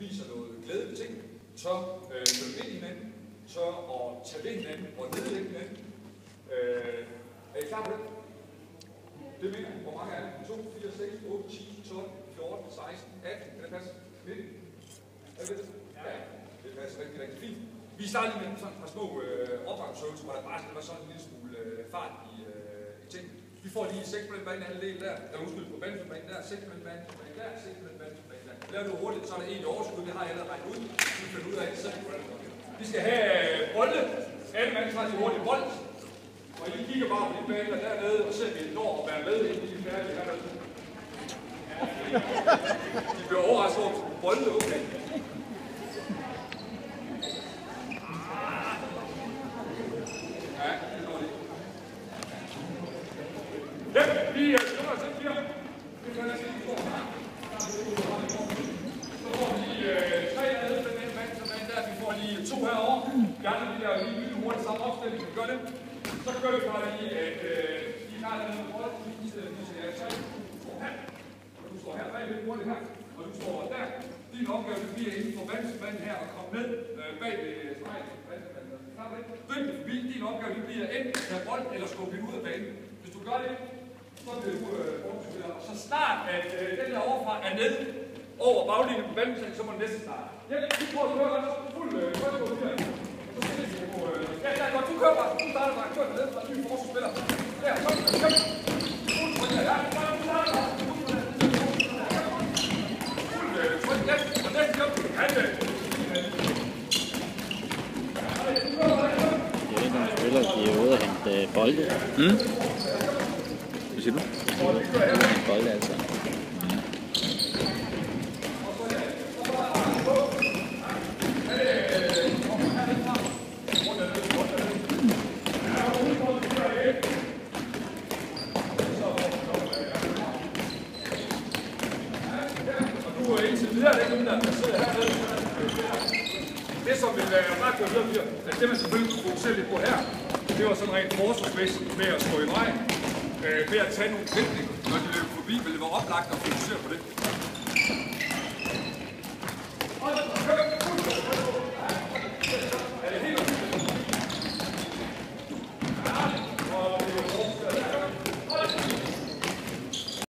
viser noget glæde ved ting, tør følge ind i hinanden, tør at tage ved hinanden og nedlægge hinanden. Er I klar på det? Det mener jeg. Hvor mange er det? 2, 4, 6, 8, 10, 12, 14, 16, 18, kan det passe? 19? Er det? Ja, det passer rigtig, rigtig fint. Vi startede med sådan et par små opvarmningsøvelser, hvor der bare skal være sådan en lille smule fart i ting. Vi får lige 6 på den banehalvdel der, undskyld på banehalvdelen der, 6 på den banehalvdelen der, 6 på den banehalvdelen der. Laver du hurtigt, så er der en i overskud, det har jeg allerede regnet ud. Vi finder ud af det selv. Vi skal have bolde. Alle mand tager de hurtigt bold. Og I kigger bare på de baner dernede, og ser vi når at være med, inden de er færdige hernede. De bliver overrasket over bolde, okay? Ja, det går lige. Ja, vi slukker os ikke her. Vi kan lade se, at vi får her. Så får vi 3 nede med den mand, som er der. Vi får lige 2 herovre. Gerne de der lige lytte hurtigt samme opstilling, vi gør det. Så gør vi bare lige, at de har den her bold. Vi skal have 3. Du står her. Og du står her bag lidt hurtigt her. Og du står der. Din opgave det bliver inden for vandsmanden her og komme ned bag ved stregen. Døm det forbi. Din opgave det bliver enten at tage bold eller skubbe hende ud af banen. Hvis du gør det, så bliver du forholdsspiller. Og så snart at den der overfra er ned over baglinjen på vandsmanden, så må den næste starte. Ja, vi prøver at køre fuld kørsel her. Så skal vi på... Ja, der er godt. Du kører bare. Du starter bare. Kør ned fra en ny forsvarsspiller. Der, så. Kom. Fuld tryk. Ja, du starter bare. Fuld tryk. Ja, og næsten kom. Han spiller, de er ude at hente bolde. Hvad siger du? De er ude at hente bolde, altså. Det som vil være ret godt her, at det man selvfølgelig kunne fokusere lidt på her, det var sådan rent forsvarsmæssigt med at stå i vejen, med at tage nogle tændninger, når de løber forbi, vil det være oplagt at fokusere på det.